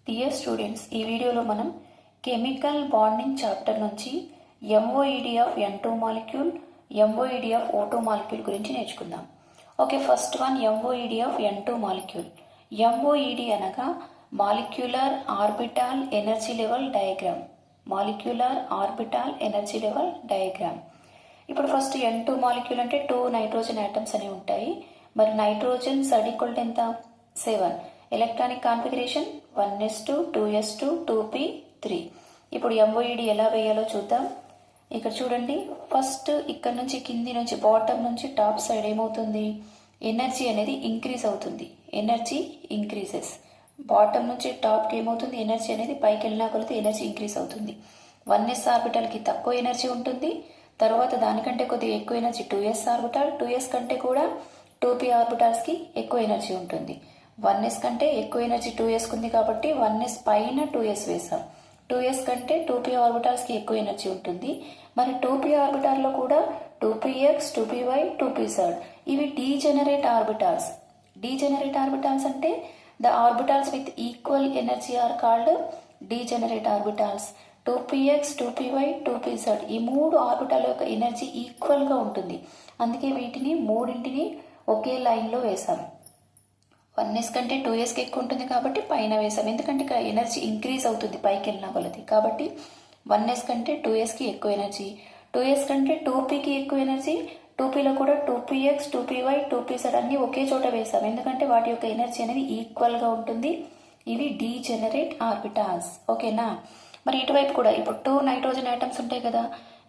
Dear students, ఈ వీడియోలో మనం కెమికల్ బాండింగ్ చాప్టర్ నుంచి MOED of N2 molecule, MOED of O2 molecule గురించి నేర్చుకుందాం. Okay, first one MOED of N2 molecule. MOED అనగా molecular orbital energy level diagram. Molecular orbital energy level diagram. ఇప్పుడు first N2 molecule అంటే 2 nitrogen atoms అనేవి ఉంటాయి. మరి nitrogen సడికొల్ట్ ఎంత? 7. Electronic configuration 1s2, 2s2, 2p3. ఇప్పుడు ఎంఓఈడి ఎలా వేయాలో చూద్దాం. ఇక్కడ చూడండి, ఫస్ట్ ఇక్కడ నుంచి కింది నుంచి బాటమ్ నుంచి టాప్ సైడ్ ఏమవుతుంది? ఎనర్జీ అనేది ఇంక్రీజ్ అవుతుంది. Energy increases. బాటమ్ నుంచి టాప్కి ఏమవుతుంది? ఎనర్జీ అనేది పైకి వెళ్ళినా కొలితే ఎనర్జీ ఇంక్రీజ్ అవుతుంది. 1s ఆర్బిటాల్కి తక్కువ ఎనర్జీ ఉంటుంది. తర్వాత దానికంటే కొద్దిగా ఎక్కువ ఎనర్జీ 2s ఆర్బిటాల్. 2s కంటే కూడా 2p ఆర్బిటాల్స్కి ఎక్కువ ఎనర్జీ ఉంటుంది. 1s కంటే ఎక్కువ ఎనర్జీ 2s ఉంది కాబట్టి 1s పైన 2s వేసాం. 2s కంటే 2p ఆర్బిటాల్స్కి ఎక్కువ ఎనర్జీ ఉంటుంది. మరి 2p ఆర్బిటాల్లో కూడా 2px, 2py, 2pz ఇవి డీజెనరేట్ ఆర్బిటాల్స్. డీజెనరేట్ ఆర్బిటాల్స్ అంటే the orbitals with equal energy are called degenerate orbitals. 2px, 2py, 2pz ఈ మూడు ఆర్బిటాల్ యొక్క ఎనర్జీ ఈక్వల్గా ఉంటుంది. అందుకే వీటిని మూడింటిని ఒకే లైన్లో వేసాం. 1s కంటే 2sకి ఎక్కువ ఉంటుంది కాబట్టి పైన వేసాం. ఎందుకంటే ఇక్కడ ఎనర్జీ ఇంక్రీజ్ అవుతుంది పైకి వెళ్ళిన కొలది. కాబట్టి 1s కంటే 2sకి ఎక్కువ ఎనర్జీ, 2s కంటే 2pకి ఎక్కువ ఎనర్జీ, 2pలో కూడా 2px, 2py, 2pz అన్నీ ఒకే చోట వేసాం. ఎందుకంటే వాటి యొక్క ఎనర్జీ అనేది ఈక్వల్గా ఉంటుంది. ఇవి డీజెనరేట్ ఆర్బిటాల్స్. ఓకేనా? మరి ఇటువైపు కూడా ఇప్పుడు 2 నైట్రోజన్ ఆటమ్స్ ఉంటాయి కదా.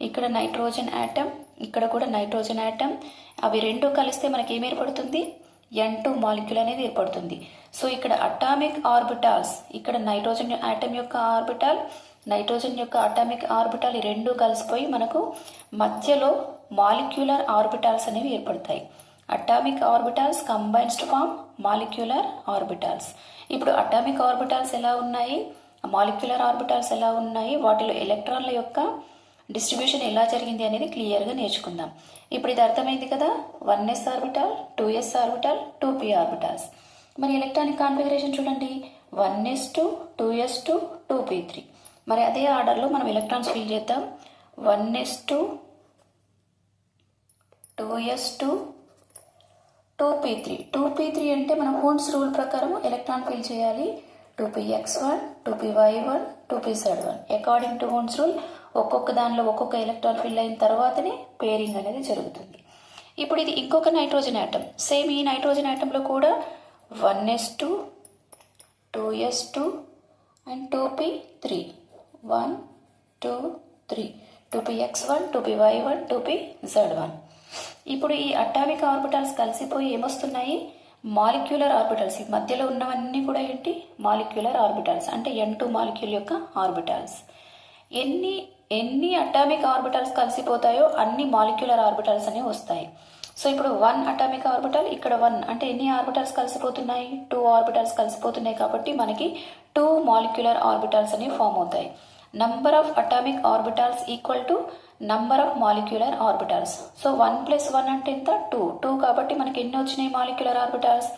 ఇక్కడ నైట్రోజన్ ఆటమ్, ఇక్కడ కూడా నైట్రోజన్ ఆటమ్. అవి రెండు కలిస్తే మనకి ఏం ఏర్పడుతుంది? N2 మాలిక్యూల్ అనేది ఏర్పడుతుంది. సో ఇక్కడ అటామిక్ ఆర్బిటాల్స్, ఇక్కడ నైట్రోజన్ ఆటమ్ యొక్క ఆర్బిటాల్, నైట్రోజన్ యొక్క అటామిక్ ఆర్బిటాల్ ఈ రెండు కలిసిపోయి మనకు మధ్యలో మాలిక్యులర్ ఆర్బిటాల్స్ అనేవి ఏర్పడతాయి. Atomic orbitals combines to form molecular orbitals. ఇప్పుడు అటామిక్ ఆర్బిటాల్స్ ఎలా ఉన్నాయి, మాలిక్యులర్ ఆర్బిటాల్స్ ఎలా ఉన్నాయి, వాటిలో ఎలక్ట్రాన్ల యొక్క డిస్ట్రిబ్యూషన్ ఎలా జరిగింది అనేది క్లియర్గా నేర్చుకుందాం. ఇప్పుడు ఇది అర్థమైంది కదా. 1s orbital, 2s orbital, 2p orbitals. మరి ఎలక్ట్రానిక్ కాన్ఫిగరేషన్ చూడండి, 1s2, 2s2, 2p3. మరి అదే ఆర్డర్లో మనం ఎలక్ట్రాన్స్ ఫిల్ చేద్దాం. 1s2, 2s2, 2p3. 2p3 అంటే మనం హోన్స్ రూల్ ప్రకారం ఎలక్ట్రాన్ ఫిల్ చేయాలి. 2px1, 2py1, 2pz1 according to హోన్స్ rule ఒక్కొక్క దానిలో ఒక్కొక్క ఎలక్ట్రాన్ ఫిల్ అయిన తర్వాతనే పేరింగ్ అనేది జరుగుతుంది. ఇప్పుడు ఇది ఇంకొక నైట్రోజన్ ఆటమ్. సేమ్ ఈ నైట్రోజన్ ఆటంలో కూడా 1s2, 2s2 and 2p3. 1, 2, 3. 2px1, 2py1, 2pz1. ఇప్పుడు ఈ అటామిక్ ఆర్బిటాల్స్ కలిసిపోయి ఏమొస్తున్నాయి? Molecular orbitals. ఈ మధ్యలో ఉన్నవన్నీ కూడా ఏంటి? Molecular orbitals. అంటే N2 మాలిక్యూల్ యొక్క ఆర్బిటాల్స్. ఎన్ని అటామిక్ ఆర్బిటాల్స్ కలిసిపోతాయో అన్ని మాలిక్యులర్ ఆర్బిటాల్స్ అనేవి వస్తాయి. సో ఇప్పుడు 1 అటామిక్ ఆర్బిటాల్, ఇక్కడ 1 అంటే ఎన్ని ఆర్బిటాల్స్ కలిసిపోతున్నాయి? 2 ఆర్బిటాల్స్ కలిసిపోతున్నాయి కాబట్టి మనకి 2 మాలిక్యులర్ ఆర్బిటాల్స్ అనేవి ఫామ్ అవుతాయి. Number of atomic orbitals equal to number of molecular orbitals. So 1 + 1 అంటే ఎంత? 2. 2 కాబట్టి మనకి ఎన్ని వచ్చినాయి మాలిక్యులర్ ఆర్బిటాల్స్?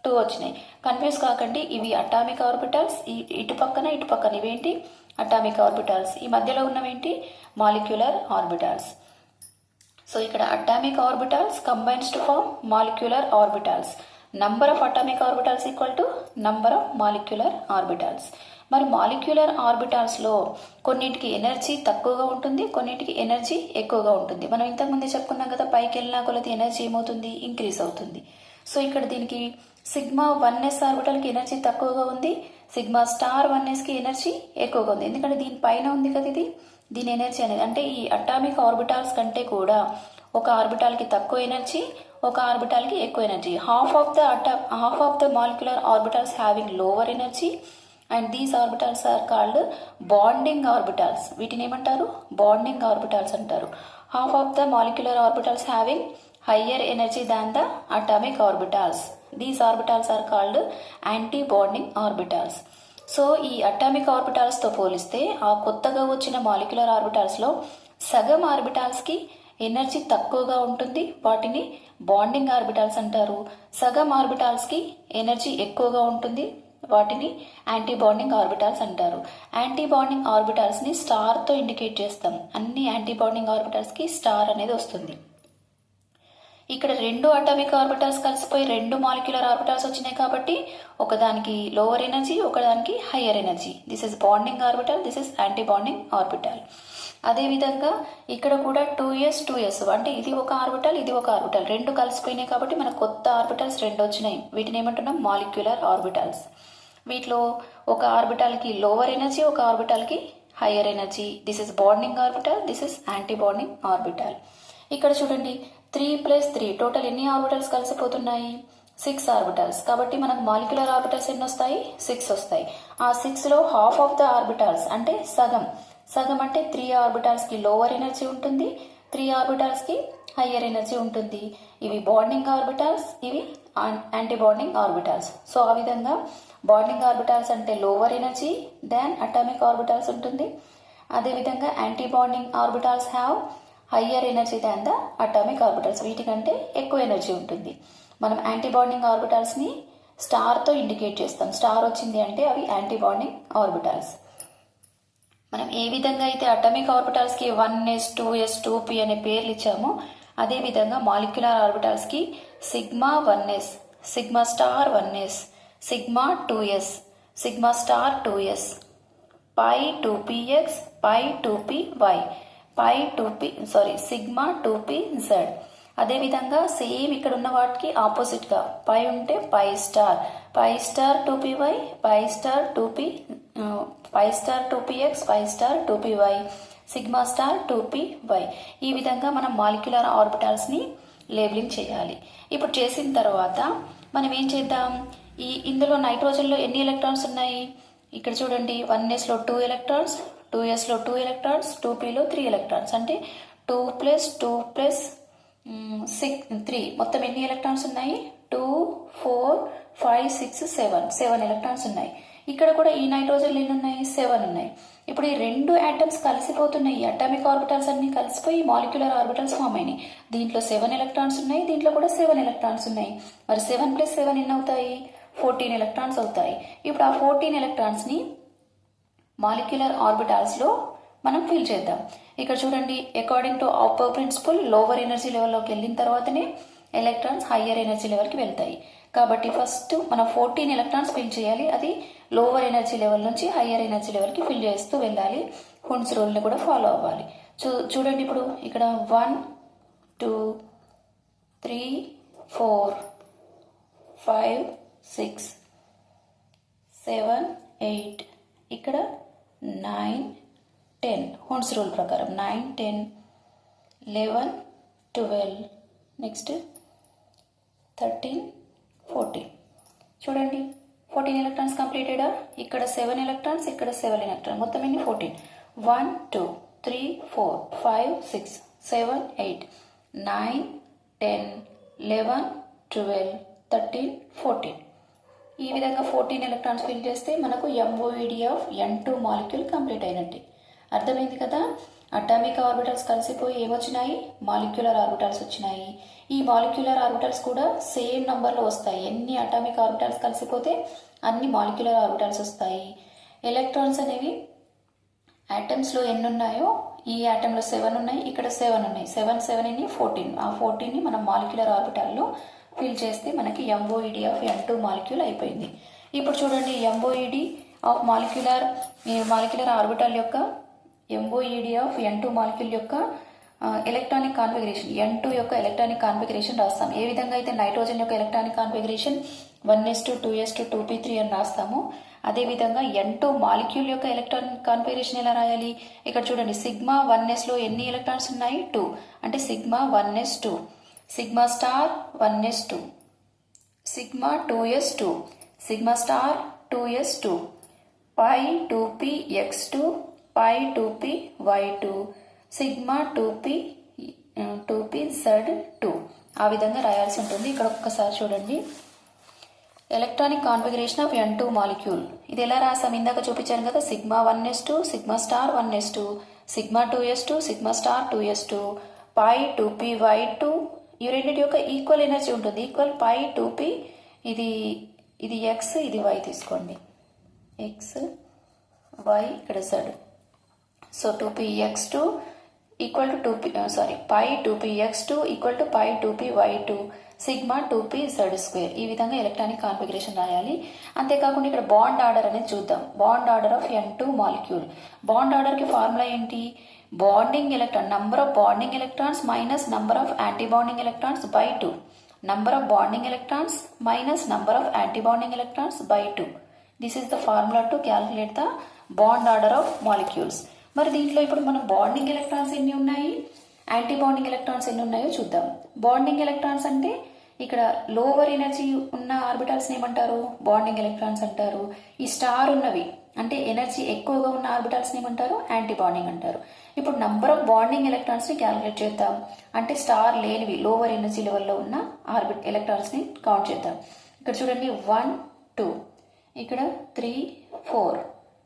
2 వచ్చినాయి. కన్ఫ్యూజ్ కాకండి, ఇవి అటామిక్ ఆర్బిటాల్స్. ఇటు పక్కన ఇవేంటి? Atomic orbitals. ఈ మధ్యలో ఉన్నవేంటి? Molecular orbitals. సో ఇక్కడ atomic orbitals combines to form molecular orbitals. Number of atomic orbitals equal to number of molecular orbitals. మరి మాలిక్యులర్ ఆర్బిటాల్స్లో కొన్నింటికి ఎనర్జీ తక్కువగా ఉంటుంది, కొన్నింటికి ఎనర్జీ ఎక్కువగా ఉంటుంది. మనం ఇంతకుముందే చెప్పుకున్నాం కదా, పైకి వెళ్ళినా కొలది ఎనర్జీ ఏమవుతుంది? ఇంక్రీజ్ అవుతుంది. సో ఇక్కడ దీనికి సిగ్మా 1s ఆర్బిటాల్కి ఎనర్జీ తక్కువగా ఉంది, సిగ్మా స్టార్ 1sకి ఎనర్జీ ఎక్కువగా ఉంది. ఎందుకంటే దీని పైన ఉంది కదా ఇది, దీని ఎనర్జీ అనేది. అంటే ఈ అటామిక్ ఆర్బిటాల్స్ కంటే కూడా ఒక ఆర్బిటాల్కి తక్కువ ఎనర్జీ, ఒక ఆర్బిటాల్కి ఎక్కువ energy. Half of the molecular orbitals having lower energy and these orbitals are called bonding orbitals. వీటిని ఏమంటారు? బాండింగ్ ఆర్బిటాల్స్ అంటారు. Half of the molecular orbitals having higher energy than the atomic orbitals. These orbitals are called anti bonding orbitals. So ఈ atomic ఆర్బిటాల్స్తో పోలిస్తే ఆ కొత్తగా వచ్చిన molecular ఆర్బిటాల్స్లో సగం ఆర్బిటాల్స్కి ఎనర్జీ తక్కువగా ఉంటుంది, వాటిని బాండింగ్ ఆర్బిటాల్స్ అంటారు. సగం ఆర్బిటాల్స్కి ఎనర్జీ ఎక్కువగా ఉంటుంది, వాటిని యాంటీ బాండింగ్ ఆర్బిటాల్స్ అంటారు. యాంటీ బాండింగ్ ఆర్బిటాల్స్ని స్టార్తో ఇండికేట్ చేస్తాం. అన్ని యాంటీ బాండింగ్ ఆర్బిటాల్స్కి స్టార్ అనేది వస్తుంది. ఇక్కడ రెండు అటామిక్ ఆర్బిటాల్స్ కలిసిపోయి రెండు మాలిక్యులర్ ఆర్బిటాల్స్ వచ్చినాయి కాబట్టి ఒకదానికి లోవర్ ఎనర్జీ, ఒకదానికి higher energy. This is bonding orbital, this is anti bonding orbital. అదేవిధంగా ఇక్కడ కూడా 2s 2s అంటే ఇది ఒక ఆర్బిటల్, ఇది ఒక ఆర్బిటల్, రెండు కలిసిపోయినాయి కాబట్టి మనకు కొత్త ఆర్బిటల్స్ రెండు వచ్చినాయి. వీటిని ఏమంటున్నాం? Molecular orbitals. వీటిలో ఒక ఆర్బిటాల్కి లోవర్ ఎనర్జీ, ఒక ఆర్బిటాల్కి higher energy. This is bonding orbital, this is anti bonding orbital. ఇక్కడ చూడండి 3 + 3 టోటల్ ఎన్ని ఆర్బిటల్స్ కలిసిపోతున్నాయి? 6 ఆర్బిటల్స్. కాబట్టి మనకు మాలిక్యులర్ ఆర్బిటల్స్ ఎన్ని వస్తాయి? 6 వస్తాయి. ఆ 6లో హాఫ్ ఆఫ్ ద ఆర్బిటల్స్ అంటే సగం అంటే 3 ఆర్బిటాల్స్కి లోవర్ ఎనర్జీ ఉంటుంది, 3 ఆర్బిటాల్స్కి హయ్యర్ ఎనర్జీ ఉంటుంది. ఇవి బాండింగ్ ఆర్బిటాల్స్, ఇవి యాంటీ బాండింగ్ ఆర్బిటాల్స్. సో ఆ విధంగా బాండింగ్ ఆర్బిటాల్స్ అంటే lower energy than atomic orbitals ఉంటుంది. అదేవిధంగా anti bonding orbitals have higher energy than the atomic orbitals. వీటికంటే ఎక్కువ ఎనర్జీ ఉంటుంది. మనం యాంటీ బాండింగ్ ఆర్బిటాల్స్ని స్టార్తో ఇండికేట్ చేస్తాం. స్టార్ వచ్చింది అంటే అవి యాంటీ బాండింగ్ ఆర్బిటాల్స్. మనం ఏ విధంగా అయితే అటామిక్ ఆర్బిటాల్స్కి 1s 2s 2p అనే పేర్లు ఇచ్చామో అదేవిధంగా మాలిక్యులర్ ఆర్బిటాల్స్కి sigma 1s, sigma star 1s, sigma 2s, sigma star 2s, pi 2px, pi 2py, pi 2p sigma 2pz. అదేవిధంగా సేమ్ ఇక్కడ ఉన్న వాటికి ఆపోజిట్గా పై ఉంటే pi star 2py, pi star 2p, pi star 2px, pi star 2py, sigma star 2py. ఈ విధంగా మనం molecular ఆర్బిటాల్స్ని labelling చేయాలి. ఇప్పుడు చేసిన తర్వాత మనం ఏం చేద్దాం? ఇందులో నైట్రోజన్లో ఎన్ని ఎలక్ట్రాన్స్ ఉన్నాయి? ఇక్కడ చూడండి 1sలో 2 ఎలక్ట్రాన్స్, 2sలో 2 ఎలక్ట్రాన్స్, 2pలో 3 ఎలక్ట్రాన్స్. అంటే 2 + 2 + 3 మొత్తం ఎన్ని ఎలక్ట్రాన్స్ ఉన్నాయి? 2 4 5 6 7 ఎలక్ట్రాన్స్ ఉన్నాయి. ఇక్కడ కూడా ఈ నైట్రోజన్లు ఎన్ని ఉన్నాయి? 7 ఉన్నాయి. ఇప్పుడు ఈ రెండు ఆటమ్స్ కలిసిపోతున్నాయి. ఈ అటామిక్ ఆర్బిటల్స్ అన్ని కలిసిపోయి మాలిక్యులర్ ఆర్బిటల్స్ ఫామ్ అయినాయి. దీంట్లో 7 ఎలక్ట్రాన్స్ ఉన్నాయి, దీంట్లో కూడా 7 ఎలక్ట్రాన్స్ ఉన్నాయి. మరి 7 + 7 ఎన్ని అవుతాయి? 14 ఎలక్ట్రాన్స్ అవుతాయి. ఇప్పుడు ఆ 14 ఎలక్ట్రాన్స్ని మాలిక్యులర్ ఆర్బిటాల్స్లో మనం ఫిల్ చేద్దాం. ఇక్కడ చూడండి according to Aufbau principle lower energy లెవెల్లోకి వెళ్ళిన తర్వాతనే ఎలక్ట్రాన్స్ హయ్యర్ ఎనర్జీ లెవెల్కి వెళ్తాయి. కాబట్టి ఫస్ట్ మనం 14 ఎలక్ట్రాన్స్ ఫిల్ చేయాలి. అది లోవర్ ఎనర్జీ లెవెల్ నుంచి హయ్యర్ ఎనర్జీ లెవెల్కి ఫిల్ చేస్తూ వెళ్ళాలి. హున్స్ రూల్ని కూడా ఫాలో అవ్వాలి. చూడండి ఇప్పుడు ఇక్కడ 1 2 3 4 5 6 7 8 ఇక్కడ 9 10 హున్స్ రూల్ ప్రకారం 9 10 11 12 నెక్స్ట్ 13 14. చూడండి 14 ఎలక్ట్రాన్స్ కంప్లీటెడా? ఇక్కడ 7 ఎలక్ట్రాన్స్, ఇక్కడ 7 ఎలక్ట్రాన్స్, మొత్తం ఎన్ని? 14. 1 2 3 4 5 6 7 8 9 10 11 12 13 14. ఈ విధంగా 14 ఎలక్ట్రాన్స్ ఫిల్ చేస్తే మనకు MOED of N2 molecule complete అయినట్టే. అర్థమైంది కదా? అటామిక్ ఆర్బిటల్స్ కలిసిపోయి ఏమొచ్చినాయి? మాలిక్యులర్ ఆర్బిటల్స్ వచ్చినాయి. ఈ మాలిక్యులర్ ఆర్బిటల్స్ కూడా సేమ్ నంబర్లో వస్తాయి. ఎన్ని అటామిక్ ఆర్బిటల్స్ కలిసిపోతే అన్ని మాలిక్యులర్ ఆర్బిటల్స్ వస్తాయి. ఎలక్ట్రాన్స్ అనేవి ఆటమ్స్లో ఎన్ని ఉన్నాయో ఈ ఆటంలో 7 ఉన్నాయి, ఇక్కడ 7 ఉన్నాయి. 7 7 ఎన్ని? 14. ఆ 14ని మనం మాలిక్యులర్ ఆర్బిటాల్లో ఫిల్ చేస్తే మనకి MOED ఆఫ్ N2 మాలిక్యూల్ అయిపోయింది. ఇప్పుడు చూడండి MOED ఆఫ్ మాలిక్యులర్ ఆర్బిటల్ యొక్క MOED ఆఫ్ N2 మాలిక్యూల్ యొక్క ఎలక్ట్రానిక్ కాన్ఫిగరేషన్, N2 యొక్క ఎలక్ట్రానిక్ కాన్ఫిగరేషన్ రాస్తాం. ఏ విధంగా అయితే నైట్రోజన్ యొక్క electronic configuration 1s2 2s2 2p3 అని రాస్తాము, అదేవిధంగా N2 మాలిక్యూల్ యొక్క ఎలక్ట్రానిక్ కాన్ఫిగరేషన్ ఎలా రాయాలి? ఇక్కడ చూడండి సిగ్మా 1sలో ఎన్ని ఎలక్ట్రాన్స్ ఉన్నాయి? 2. అంటే sigma 1s2, sigma star 1s2, sigma 2s2, sigma star 2s2, పై 2px2, పై 2py2, సిగ్మా 2pz2. ఆ విధంగా రాయాల్సి ఉంటుంది. ఇక్కడ ఒక్కసారి చూడండి electronic configuration of N2 molecule. ఇది ఎలా రాసాం? ఇందాక చూపించాను కదా, sigma 1s2, sigma star 1s2, sigma 2s2, sigma star 2s2, pi 2py2. ఈ రెండింటి యొక్క ఈక్వల్ ఎనర్జీ ఉంటుంది. ఈక్వల్ పై 2p, ఇది ఇది ఎక్స్, ఇది వై తీసుకోండి. ఎక్స్, వై, ఇక్కడ Z. So 2px2 equal to pi 2px2 equal to pi 2py2 sigma 2pz2. ఈ విధంగా ఎలక్ట్రానిక్ కాన్ఫిగరేషన్ రాయాలి. అంతేకాకుండా ఇక్కడ బాండ్ ఆర్డర్ అనేది చూద్దాం. Bond order of N2 molecule. Bond ఆర్డర్కి ఫార్ములా ఏంటి? Bonding electron, number of bonding electrons minus number of anti bonding electrons by 2. Number of bonding electrons minus number of anti bonding electrons by 2. This is the formula to calculate the bond order of molecules. మరి దీంట్లో ఇప్పుడు మనం bonding electrons ఎన్ని ఉన్నాయి, anti bonding electrons ఎన్ని ఉన్నాయో చూద్దాం. Bonding electrons అంటే ఇక్కడ లోవర్ ఎనర్జీ ఉన్న ఆర్బిటాల్స్ ఏమంటారు? బాండింగ్ ఎలక్ట్రాన్స్ అంటారు. ఈ స్టార్ ఉన్నవి అంటే ఎనర్జీ ఎక్కువగా ఉన్న ఆర్బిటాల్స్ ఏమంటారు? యాంటీ బాండింగ్ అంటారు. ఇప్పుడు నంబర్ ఆఫ్ బాండింగ్ ఎలక్ట్రాన్స్ ని క్యాలిక్యులేట్ చేద్దాం. అంటే స్టార్ లేనివి లోవర్ ఎనర్జీ లెవెల్లో ఉన్న ఎలక్ట్రాన్స్ ని కౌంట్ చేద్దాం. ఇక్కడ చూడండి 1 2, ఇక్కడ 3 4,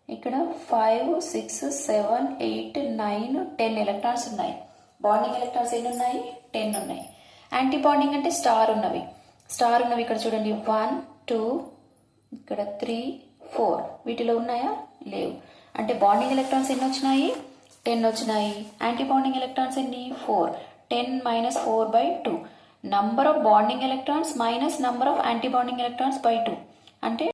ఇక్కడ 5 6 7 8 9 10 ఎలక్ట్రాన్స్ ఉన్నాయి. బాండింగ్ ఎలక్ట్రాన్స్ ఎన్ని ఉన్నాయి? 10 ఉన్నాయి. యాంటీ బాండింగ్ అంటే స్టార్ ఉన్నవి ఇక్కడ చూడండి 1 2, ఇక్కడ 3 4. వీటిలో ఉన్నాయా? లేవు. అంటే బాండింగ్ ఎలక్ట్రాన్స్ ఎన్ని వచ్చినాయి? 10 వచ్చినాయి. యాంటీ బాండింగ్ ఎలక్ట్రాన్స్ ఎన్ని? 4. 10 minus 4/2. Number of bonding electrons minus number of anti bonding electrons by 2 అంటే